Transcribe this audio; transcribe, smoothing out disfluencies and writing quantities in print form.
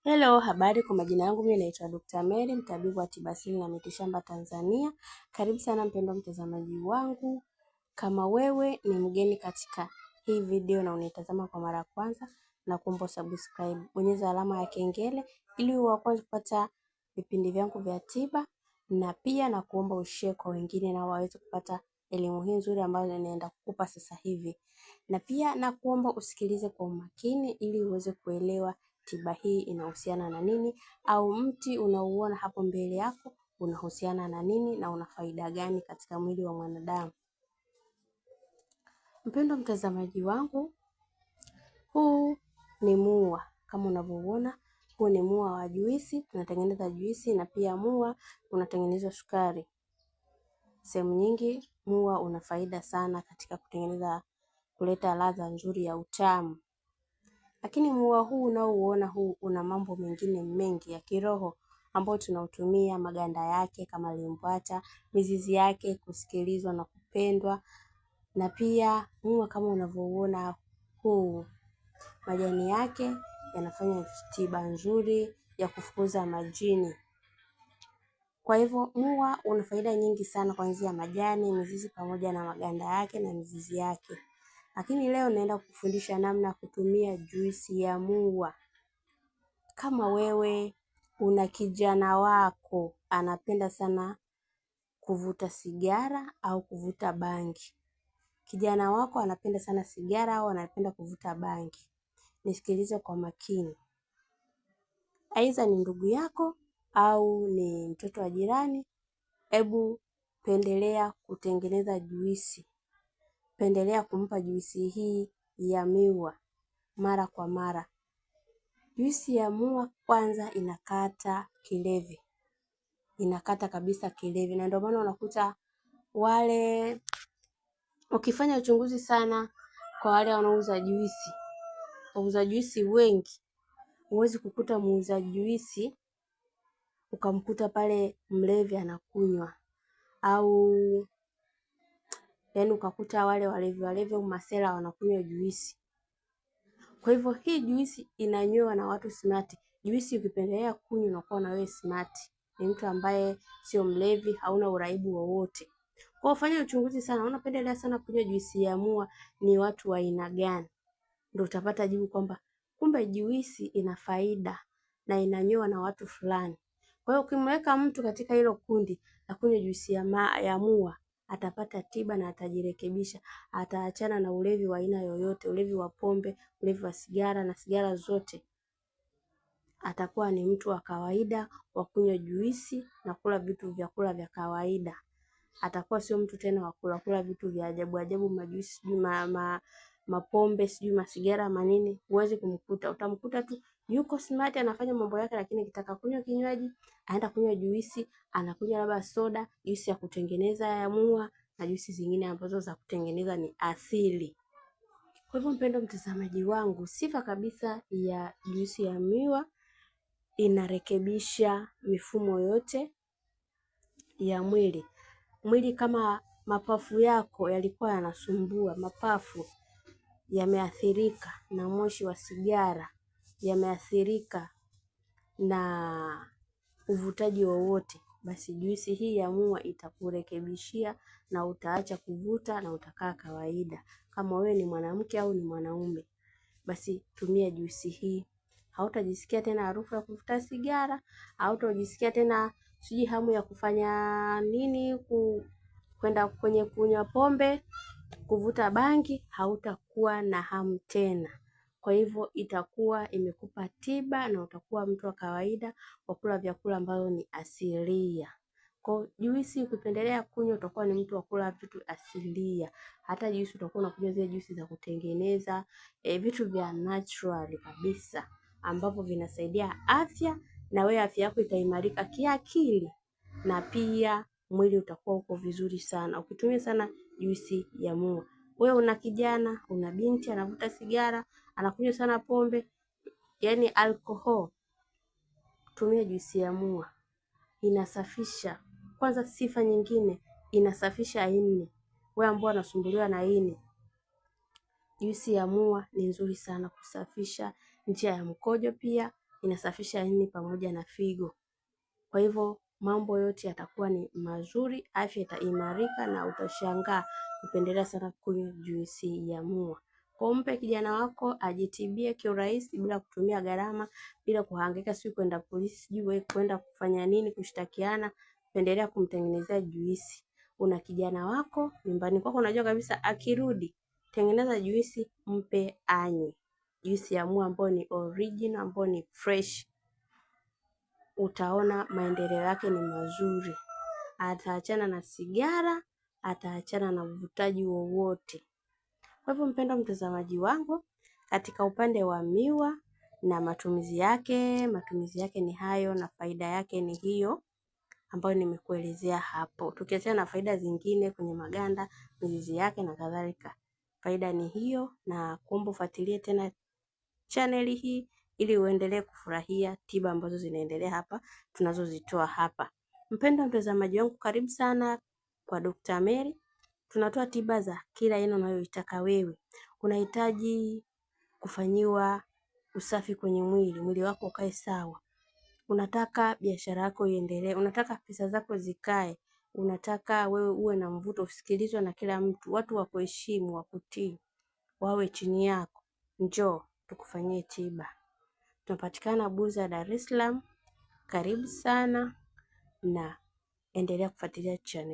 Hello, habari. Kwa majina yangu mimi naitwa Dr. Mary, mtabibu wa tiba asili na mitishamba Tanzania. Karibu sana mpendwa mtazamaji wangu. Kama wewe ni mgeni katika hii video na unaitazama kwa mara ya kwanza, na kuomba subscribe, bonyeza alama ya kengele ili uwe wa kwanza kupata vipindi vyangu vya tiba, na pia na kuomba ushare kwa wengine na waweze kupata elimu hii nzuri ambayo ninaenda kukupa sasa hivi. Na pia na kuomba usikilize kwa umakini ili uweze kuelewa tiba hii inahusiana na nini, au mti unaouona hapo mbele yako unahusiana na nini na una faida gani katika mwili wa mwanadamu. Mpendwa mtazamaji wangu, huu ni mua. Kama unavyoona, huu ni mua wa juisi. Tunatengeneza juisi na pia mua unatengenezwa sukari. Sehemu nyingi mua una faida sana katika kuleta ladha nzuri ya utamu. Lakini mua huu unaouona huu una mambo mengine mengi ya kiroho ambayo tunautumia, maganda yake kama limbwata, mizizi yake kusikilizwa na kupendwa. Na pia mua kama unavyoona huu, majani yake yanafanya tiba nzuri ya kufukuza majini. Kwa hivyo mua una faida nyingi sana, kuanzia majani, mizizi pamoja na maganda yake na mizizi yake. Lakini leo naenda kufundisha namna ya kutumia juisi ya mua. Kama wewe una kijana wako anapenda sana kuvuta sigara au kuvuta bangi. Kijana wako anapenda sana sigara au anapenda kuvuta bangi, nisikilize kwa makini. Aidha ni ndugu yako au ni mtoto wa jirani, hebu pendelea kutengeneza juisi. Pendelea kumpa juisi hii ya miwa mara kwa mara. Juisi ya mua kwanza inakata kilevi. Inakata kabisa kilevi, na ndio maana unakuta ukifanya uchunguzi sana kwa wale wanaouza juisi, wauza juisi wengi, huwezi kukuta muuza juisi ukamkuta pale mlevi anakunywa, au ukakuta wale walevi au masela wanakunywa juisi. Kwa hivyo hii juisi inanywewa na watu smart. Juisi ukipendelea kunywa unakuwa na wewe smart, ni mtu ambaye sio mlevi, hauna uraibu wowote. Kwa ufanya uchunguzi sana, unapendelea sana kunywa juisi ya mua ni watu wa aina gani, ndio utapata jibu kwamba kumbe juisi ina faida na inanywewa na watu fulani. Kwa hiyo ukimweka mtu katika hilo kundi la kunywa juisi ya mua, atapata tiba na atajirekebisha. Ataachana na ulevi wa aina yoyote, ulevi wa pombe, ulevi wa sigara na sigara zote. Atakuwa ni mtu wa kawaida wa kunywa juisi na kula vyakula vya kawaida. Atakuwa sio mtu tena wa kula vitu vya ajabu ajabu, majuisi, sijui mapombe, sijui masigara, manini. Huwezi kumkuta. Utamkuta tu yuko smart anafanya mambo yake, lakini kitaka kunywa kinywaji, aenda kunywa juisi, anakunywa labda soda, juisi ya kutengeneza ya mua na juisi zingine ambazo za kutengeneza ni asili. Kwa hivyo mpendwa mtazamaji wangu, sifa kabisa ya juisi ya miwa, inarekebisha mifumo yote ya mwili. Mwili kama mapafu yako yalikuwa yanasumbua, mapafu yameathirika na moshi wa sigara, yameathirika na uvutaji wowote, basi juisi hii ya mua itakurekebishia na utaacha kuvuta na utakaa kawaida. Kama wewe ni mwanamke au ni mwanaume, basi tumia juisi hii. Hautajisikia tena harufu ya kuvuta sigara, hautajisikia tena sijui hamu ya kufanya nini, kwenda kwenye kunywa pombe, kuvuta bangi, hautakuwa na hamu tena. Kwa hivyo itakuwa imekupa tiba na utakuwa mtu wa kawaida wa kula vyakula ambavyo ni asilia. Kwa juisi ukipendelea kunywa, utakuwa ni mtu wa kula vitu asilia. Hata juisi utakuwa unakunywa zile juisi za kutengeneza, vitu vya natural kabisa ambavyo vinasaidia afya, na wewe afya yako itaimarika kiakili, na pia mwili utakuwa uko vizuri sana ukitumia sana juisi ya mua. Wewe una kijana, una binti anavuta sigara, anakunywa sana pombe, yani alcohol, tumia juisi ya mua. Inasafisha. Kwanza sifa nyingine, inasafisha ini. Wewe ambao unasumbuliwa na ini, juisi ya mua ni nzuri sana kusafisha njia ya mkojo pia inasafisha ini pamoja na figo. Kwa hivyo mambo yote yatakuwa ni mazuri, afya itaimarika na utashangaa kupendelea sana kunywa juisi ya muwa. Kwa mpe kijana wako ajitibie kiurahisi bila kutumia gharama, bila kuhangaika sijui kwenda polisi, sijui kwenda kufanya nini, kushtakiana. Pendelea kumtengenezea juisi. Una kijana wako nyumbani kwako, unajua kabisa akirudi, tengeneza juisi mpe anywe. Juisi ya muwa ambayo ni original, ambayo ni fresh. Utaona maendeleo yake ni mazuri. Ataachana na sigara, ataachana na uvutaji wowote. Kwa hivyo mpendwa mtazamaji wangu, katika upande wa miwa na matumizi yake ni hayo na faida yake ni hiyo ambayo nimekuelezea hapo. Tukiachana na faida zingine kwenye maganda, mizizi yake na kadhalika. Faida ni hiyo, na kuomba ufuatilie tena chaneli hii ili uendelee kufurahia tiba ambazo zinaendelea hapa, tunazozitoa hapa. Mpendwa mtazamaji wangu, karibu sana kwa Dr. Mary. Tunatoa tiba za kila aina unayoitaka wewe. Unahitaji kufanyiwa usafi kwenye mwili wako ukae sawa. Unataka biashara yako iendelee, unataka pesa zako zikae, unataka wewe uwe na mvuto, usikilizwe na kila mtu, watu wakuheshimu, wakutii, wawe chini yako. Njoo tukufanyie tiba. Tunapatikana Buza, Dar es Salaam. Karibu sana na endelea kufuatilia channel.